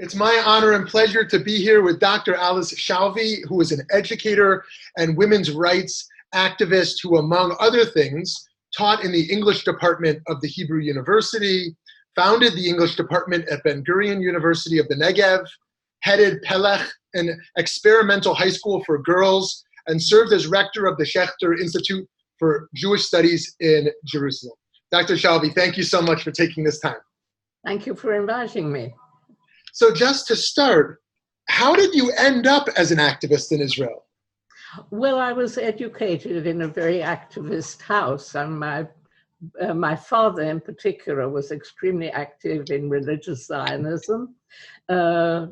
It's my honor and pleasure to be here with Dr. Alice Shalvi, who is an educator and women's rights activist who, among other things, taught in the English department of the Hebrew University, founded the English department at Ben Gurion University of the Negev, headed Pelech, an experimental high school for girls, and served as rector of the Schechter Institute for Jewish Studies in Jerusalem. Dr. Shalvi, thank you so much for taking this time. Thank you for inviting me. So just to start, how did you end up as an activist in Israel? Well, I was educated in a very activist house, and my father in particular was extremely active in religious Zionism. I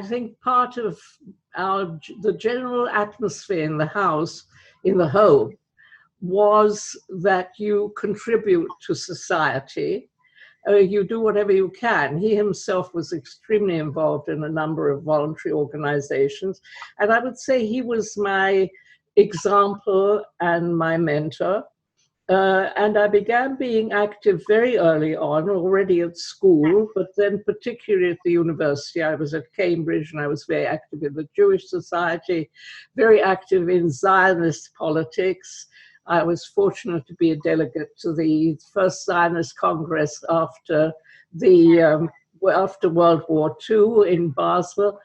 think part of the general atmosphere in the house, in the home, was that you contribute to society. You do whatever you can. He himself was extremely involved in a number of voluntary organizations. And I would say he was my example and my mentor. And I began being active very early on, already at school, but then particularly at the university. I was at Cambridge and I was very active in the Jewish Society, very active in Zionist politics. I was fortunate to be a delegate to the first Zionist Congress after World War II in Basel.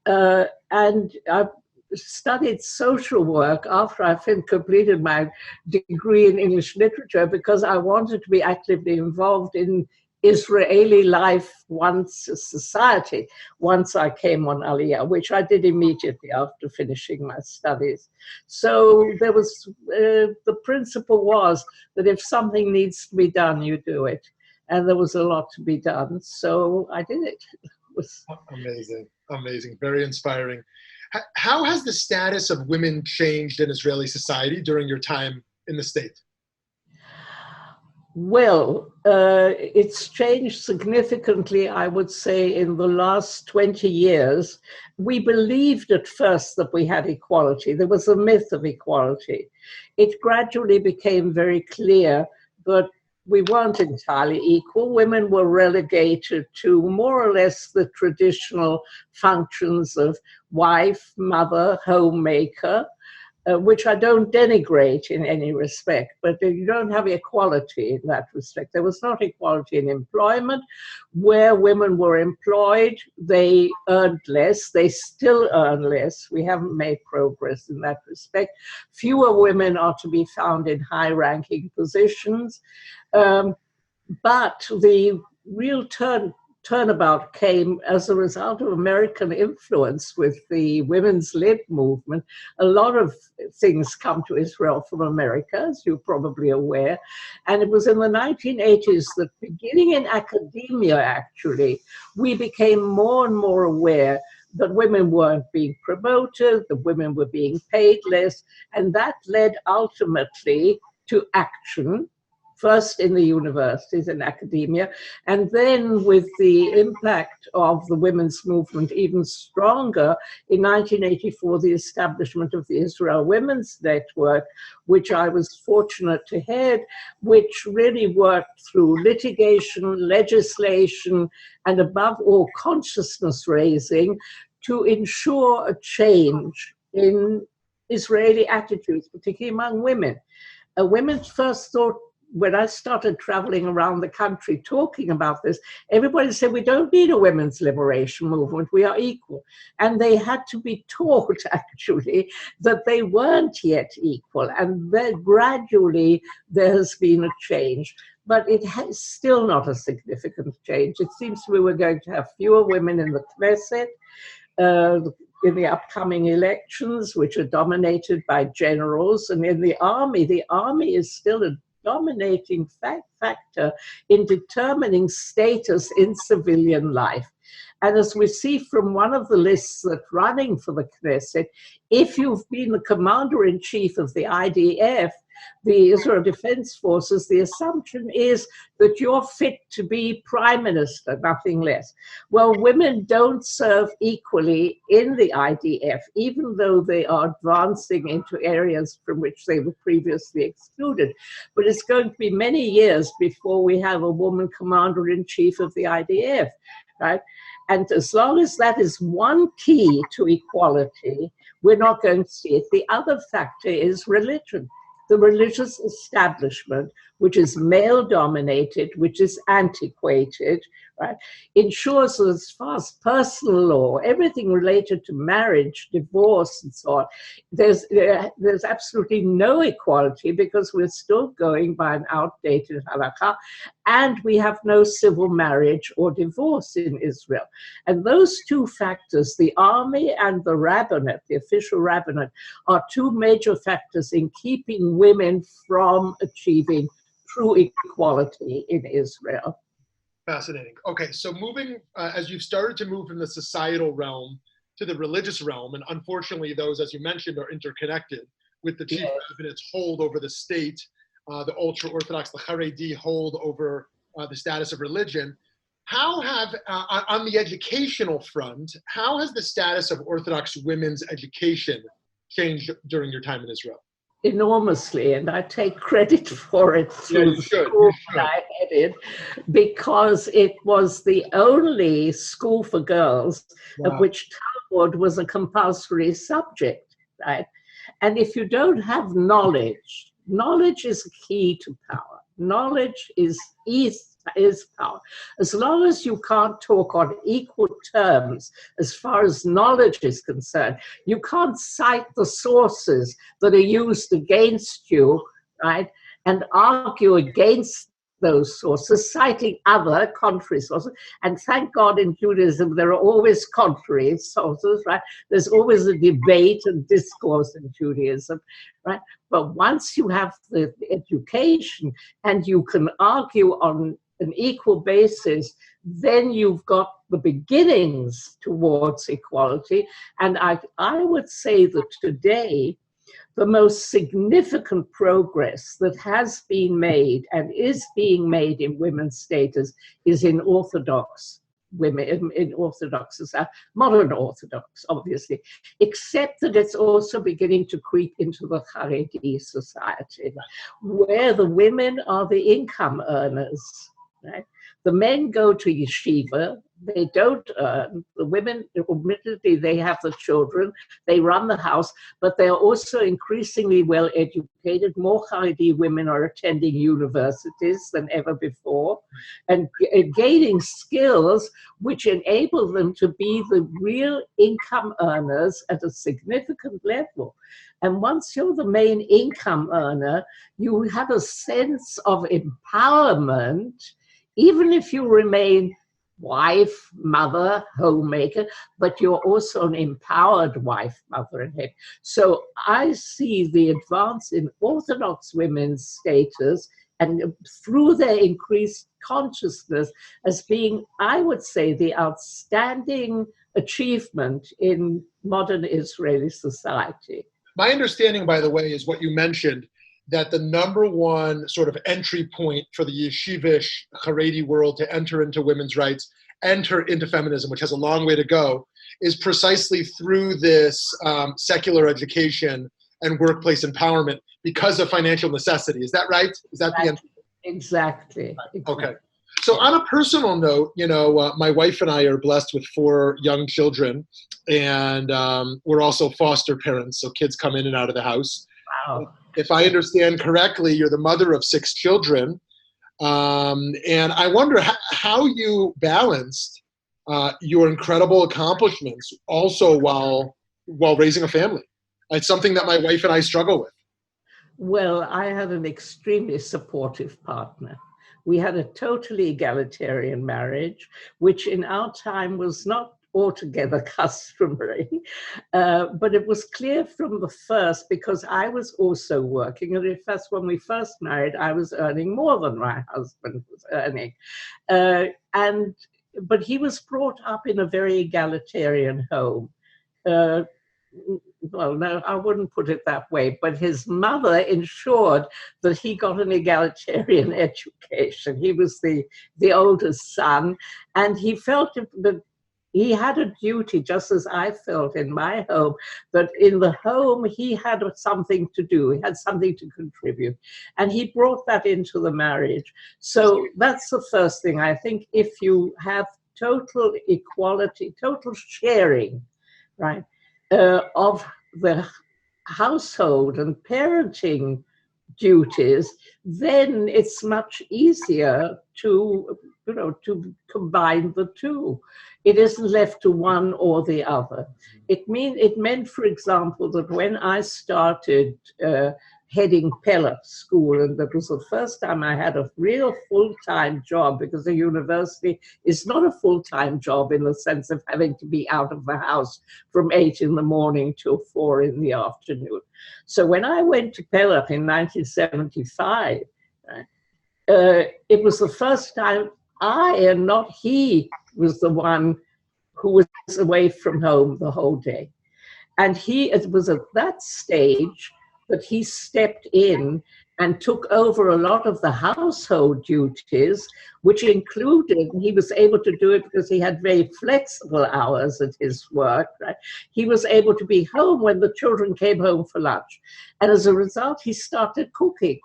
And I studied social work after I completed my degree in English literature because I wanted to be actively involved in Israeli life society once I came on Aliyah, which I did immediately after finishing my studies. So there was, the principle was that if something needs to be done, you do it. And there was a lot to be done, so I did it. Amazing, amazing, very inspiring. How has the status of women changed in Israeli society during your time in the state? Well, it's changed significantly, I would say, in the last 20 years. We believed at first that we had equality. There was a myth of equality. It gradually became very clear that we weren't entirely equal. Women were relegated to more or less the traditional functions of wife, mother, homemaker, which I don't denigrate in any respect, but you don't have equality in that respect. There was not equality in employment. Where women were employed, they earned less. They still earn less. We haven't made progress in that respect. Fewer women are to be found in high-ranking positions. But the real turnabout came as a result of American influence with the women's lib movement. A lot of things come to Israel from America, as you're probably aware. And it was in the 1980s that, beginning in academia, actually, we became more and more aware that women weren't being promoted, that women were being paid less, and that led ultimately to action. First in the universities and academia, and then with the impact of the women's movement even stronger, in 1984, the establishment of the Israel Women's Network, which I was fortunate to head, which really worked through litigation, legislation, and above all, consciousness raising to ensure a change in Israeli attitudes, particularly among women. Women first thought, when I started traveling around the country talking about this, everybody said, we don't need a women's liberation movement, we are equal. And they had to be taught, actually, that they weren't yet equal. And then gradually there has been a change. But it has still not a significant change. It seems to me we're going to have fewer women in the Knesset, in the upcoming elections, which are dominated by generals, and in the army is still a dominating factor in determining status in civilian life. And as we see from one of the lists that's running for the Knesset, if you've been the commander-in-chief of the IDF, the Israel Defense Forces, the assumption is that you're fit to be prime minister, nothing less. Well, women don't serve equally in the IDF, even though they are advancing into areas from which they were previously excluded. But it's going to be many years before we have a woman commander-in-chief of the IDF, right? And as long as that is one key to equality, we're not going to see it. The other factor is religion. The religious establishment, which is male-dominated, which is antiquated, right, ensures that as far as personal law, everything related to marriage, divorce, and so on, there's absolutely no equality because we're still going by an outdated halakha, and we have no civil marriage or divorce in Israel. And those two factors, the army and the rabbinate, the official rabbinate, are two major factors in keeping women from achieving true equality in Israel. Fascinating. Okay, so moving, as you've started to move from the societal realm to the religious realm, and unfortunately those, as you mentioned, are interconnected with the chief rabbinate's hold over the state, the ultra-Orthodox, the Haredi hold over the status of religion. How have, on the educational front, how has the status of Orthodox women's education changed during your time in Israel? Enormously, and I take credit for it through the school that I headed, because it was the only school for girls of which Talmud was a compulsory subject, right? And if you don't have knowledge, knowledge is key to power. Knowledge is power. As long as you can't talk on equal terms as far as knowledge is concerned, you can't cite the sources that are used against you, right, and argue against those sources, citing other contrary sources. And thank God in Judaism, there are always contrary sources, right? There's always a debate and discourse in Judaism, right? But once you have the education and you can argue on an equal basis, then you've got the beginnings towards equality. And I would say that today, the most significant progress that has been made and is being made in women's status is in Orthodox women, in Orthodox, modern Orthodox, obviously, except that it's also beginning to creep into the Haredi society, where the women are the income earners, right? The men go to yeshiva, they don't earn. The women, admittedly, they have the children, they run the house, but they're also increasingly well educated. More Haredi women are attending universities than ever before and gaining skills which enable them to be the real income earners at a significant level. And once you're the main income earner, you have a sense of empowerment, even if you remain wife, mother, homemaker, but you're also an empowered wife, mother, and head. So I see the advance in Orthodox women's status and through their increased consciousness as being, I would say, the outstanding achievement in modern Israeli society. My understanding, by the way, is what you mentioned, that the number one sort of entry point for the yeshivish Haredi world to enter into women's rights, enter into feminism, which has a long way to go, is precisely through this secular education and workplace empowerment because of financial necessity. Is that right? Is that the entry? Exactly. Okay. So on a personal note, you know, my wife and I are blessed with 4 young children, and we're also foster parents, so kids come in and out of the house. Wow. If I understand correctly, you're the mother of 6 children. And I wonder how you balanced your incredible accomplishments also while raising a family. It's something that my wife and I struggle with. Well, I had an extremely supportive partner. We had a totally egalitarian marriage, which in our time was not altogether customary, but it was clear from the first, because I was also working, and in fact, when we first married, I was earning more than my husband was earning. But he was brought up in a very egalitarian home. well, no, I wouldn't put it that way, but his mother ensured that he got an egalitarian education. He was the oldest son, and he felt that he had a duty, just as I felt in my home, that in the home he had something to do, he had something to contribute, and he brought that into the marriage. So that's the first thing. I think if you have total equality, total sharing, right, of the household and parenting duties, then it's much easier to, to combine the two. It isn't left to one or the other. It meant, for example, that when I started heading Pella school, and that was the first time I had a real full-time job, because the university is not a full-time job in the sense of having to be out of the house from 8 in the morning till 4 in the afternoon. So when I went to Pella in 1975, it was the first time I, and not he, was the one who was away from home the whole day. And it was at that stage that he stepped in and took over a lot of the household duties, which included, he was able to do it because he had very flexible hours at his work, right? He was able to be home when the children came home for lunch. And as a result, he started cooking.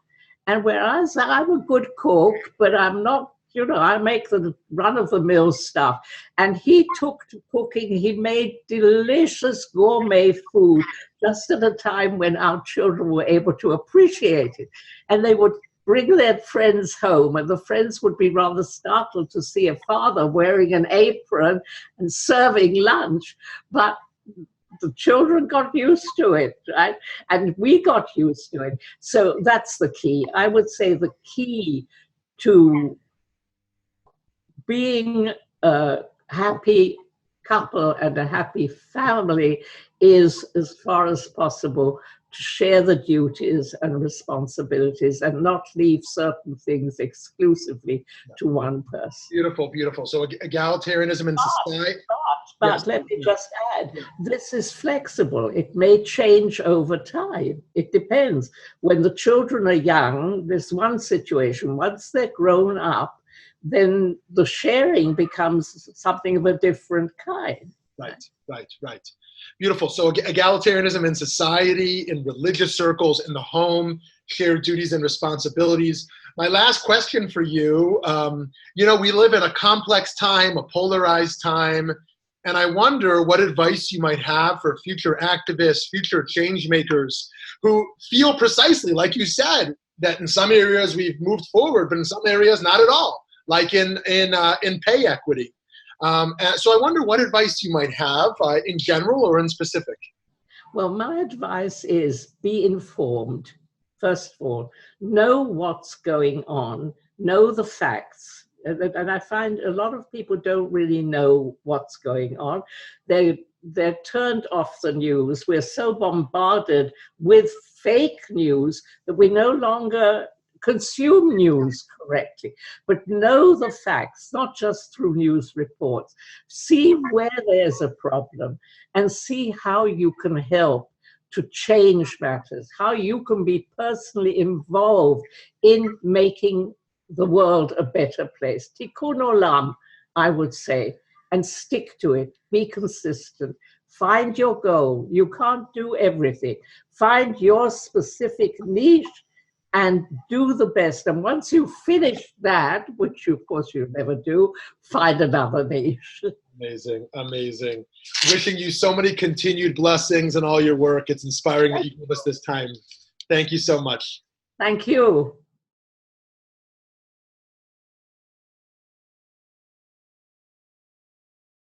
And whereas I'm a good cook, but I'm not, I make the run-of-the-mill stuff. And he took to cooking. He made delicious gourmet food just at a time when our children were able to appreciate it. And they would bring their friends home, and the friends would be rather startled to see a father wearing an apron and serving lunch. But the children got used to it, right? And we got used to it. So that's the key. I would say the key to being a happy couple and a happy family is, as far as possible, to share the duties and responsibilities and not leave certain things exclusively to one person. Beautiful, beautiful. So egalitarianism in society. But yes. Let me just add, this is flexible. It may change over time. It depends. When the children are young, there's one situation. Once they're grown up, then the sharing becomes something of a different kind. Right. Beautiful. So egalitarianism in society, in religious circles, in the home, shared duties and responsibilities. My last question for you, we live in a complex time, a polarized time, and I wonder what advice you might have for future activists, future change makers who feel precisely, like you said, that in some areas we've moved forward, but in some areas not at all, like in pay equity. So I wonder what advice you might have in general or in specific. Well, my advice is be informed. First of all, know what's going on, know the facts. And I find a lot of people don't really know what's going on. They're turned off the news. We're so bombarded with fake news that we no longer consume news correctly, but know the facts, not just through news reports. See where there's a problem and see how you can help to change matters, how you can be personally involved in making the world a better place. Tikkun olam, I would say, and stick to it. Be consistent. Find your goal. You can't do everything. Find your specific niche and do the best. And once you finish that, which of course you never do, find another niche. Amazing. Wishing you so many continued blessings in all your work. It's inspiring that you gave us this time. Thank you so much. Thank you.